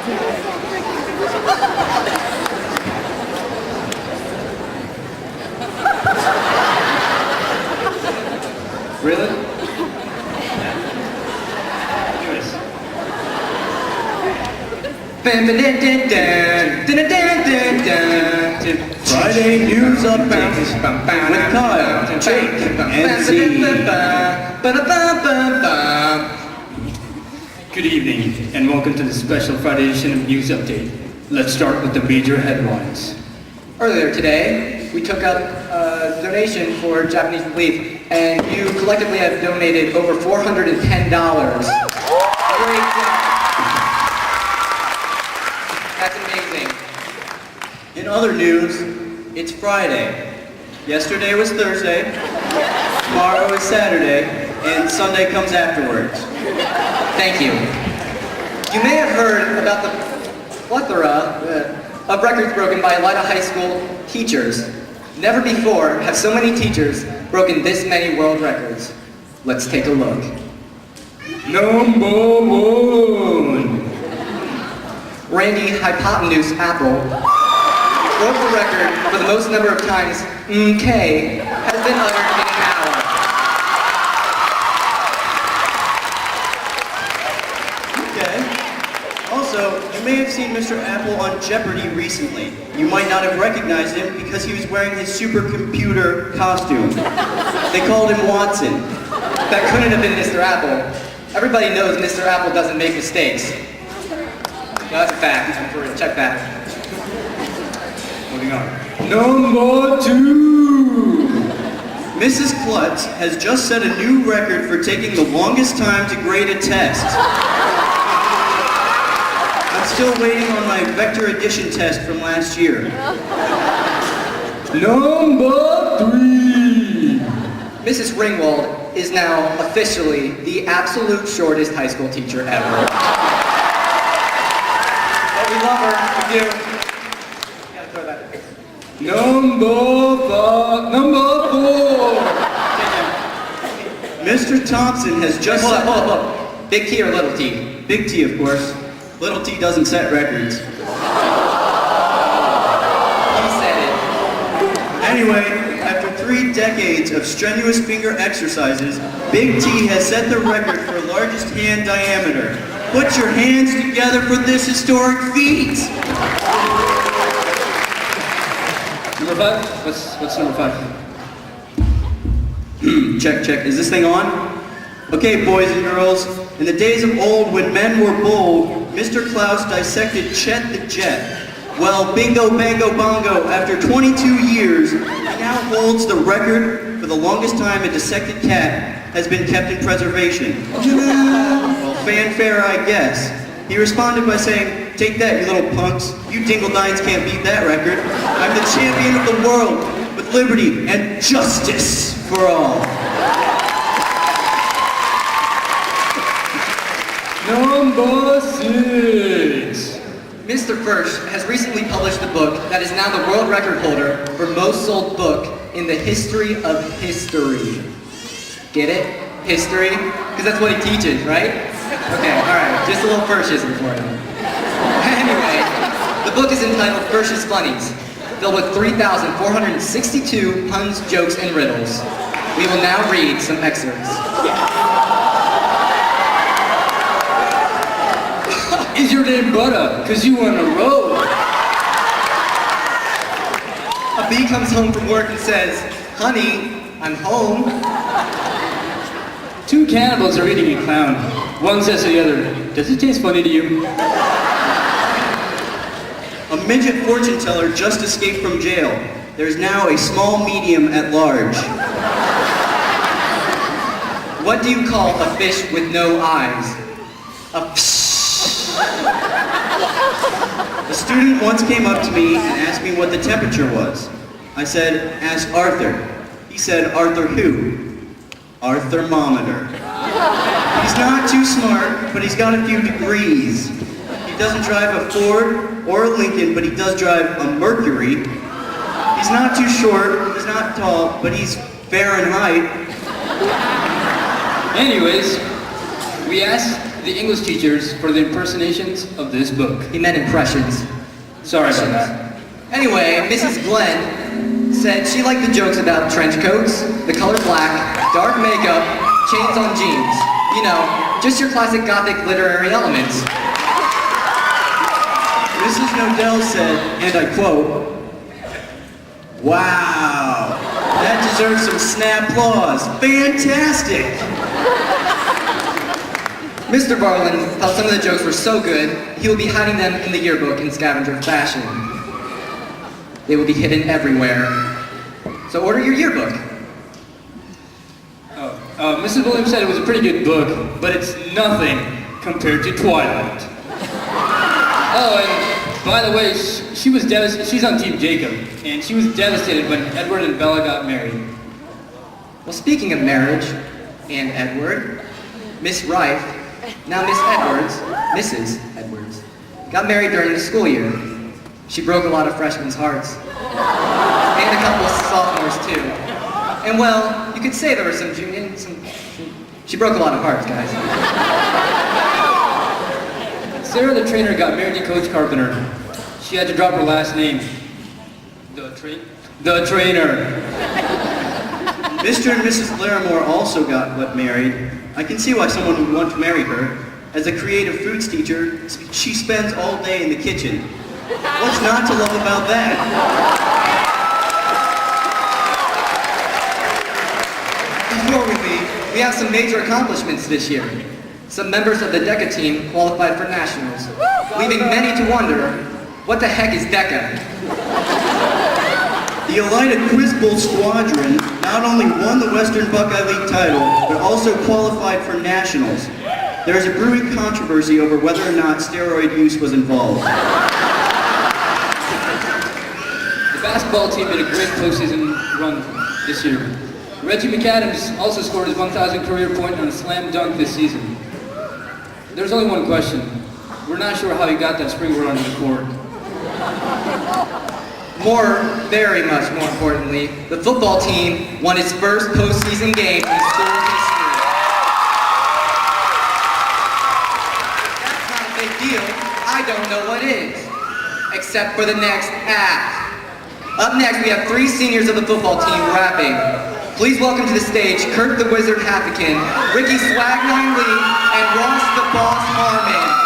Really? Friday News Update with Kyle, Jake, and Z. Good evening, and welcome to the special Friday edition of News Update. Let's start with the major headlines. Earlier today, we took up a donation for Japanese relief, and you collectively have donated over $410. Great job. That's amazing. In other news, it's Friday. Yesterday was Thursday, tomorrow is Saturday, and Sunday comes afterwards. Thank you. You may have heard about the plethora of records broken by Elida High School teachers. Never before have so many teachers broken this many world records. Let's take a look. Number one. Randy Hypotenuse Apple broke the record for the most number of times "mk" has been uttered in an hour. Okay. Also, you may have seen Mr. Apple on Jeopardy recently. You might not have recognized him because he was wearing his supercomputer costume. They called him Watson. That couldn't have been Mr. Apple. Everybody knows Mr. Apple doesn't make mistakes. No, that's a fact. For real. Check that. Moving on. Number two. Mrs. Klutz has just set a new record for taking the longest time to grade a test. I'm still waiting on my vector addition test from last year. Number three. Mrs. Ringwald is now officially the absolute shortest high school teacher ever. But we love her. We do. Gotta throw that. Number four. Mr. Thompson has just Hold set... up, hold up, hold up. Big T or little T? Big T, of course. Little T doesn't set records. He said it. Anyway, after 3 decades of strenuous finger exercises, Big T has set the record for largest hand diameter. Put your hands together for this historic feat! Number five? What's number five? Check. Is this thing on? Okay, boys and girls. In the days of old when men were bold, Mr. Klaus dissected Chet the Jet. Well, bingo, bango, bongo, after 22 years, he now holds the record for the longest time a dissected cat has been kept in preservation. Well, fanfare, I guess. He responded by saying, "Take that, you little punks. You dingle-dines can't beat that record. I'm the champion of the world with liberty and justice for all." Number six. Mr. Firsch has recently published a book that is now the world record holder for most sold book in the history of history. Get it? History? Because that's what he teaches, right? Okay, alright, just a little Firschism for you. Anyway, the book is entitled Firsch's Funnies, filled with 3,462 puns, jokes, and riddles. We will now read some excerpts. Is your name Butter? Cause you on a roll. A bee comes home from work and says, "Honey, I'm home." 2 cannibals are eating a clown. One says to the other, "Does it taste funny to you?" A midget fortune teller just escaped from jail. There's now a small medium at large. What do you call a fish with no eyes? A psh. A student once came up to me and asked me what the temperature was. I said, "Ask Arthur." He said, "Arthur who?" "Our thermometer." He's not too smart, but he's got a few degrees. He doesn't drive a Ford or a Lincoln, but he does drive a Mercury. He's not too short, he's not tall, but he's Fahrenheit. Anyways, we asked the English teachers for the impersonations of this book. He meant impressions. Sorry about that. Anyway, Mrs. Glenn said she liked the jokes about trench coats, the color black, dark makeup, chains on jeans. You know, just your classic gothic literary elements. Mrs. Nodell said, and I quote, "Wow, that deserves some snap applause. Fantastic!" Mr. Barlin thought some of the jokes were so good, he will be hiding them in the yearbook in scavenger fashion. They will be hidden everywhere. So order your yearbook. Mrs. Williams said it was a pretty good book, but it's nothing compared to Twilight. Oh, and by the way, she was devastated. She's on Team Jacob, and she was devastated when Edward and Bella got married. Well, speaking of marriage and Edward, Miss Rife, now Miss Edwards, Mrs. Edwards, got married during the school year. She broke a lot of freshmen' hearts. And a couple of sophomores, too. And well, you could say there were some juniors, she broke a lot of hearts, guys. Sarah the trainer got married to Coach Carpenter. She had to drop her last name. The trainer. Mr. and Mrs. Larimore also got married. I can see why someone would want to marry her. As a creative foods teacher, she spends all day in the kitchen. What's not to love about that? Before we leave, we have some major accomplishments this year. Some members of the DECA team qualified for nationals, leaving many to wonder, what the heck is DECA? The Elida Quiz Bowl squadron not only won the Western Buckeye League title, but also qualified for nationals. There is a brewing controversy over whether or not steroid use was involved. The basketball team made a great postseason run this year. Reggie McAdams also scored his 1,000th career point on a slam dunk this season. There's only one question. We're not sure how he got that springboard onto the court. Very much more importantly, the football team won its first postseason game in school history. That's not a big deal. I don't know what is. Except for the next act. Up next, we have 3 seniors of the football team rapping. Please welcome to the stage Kurt the Wizard Haffican, Ricky Swag 9 Lee, and Ross the Boss Harmon.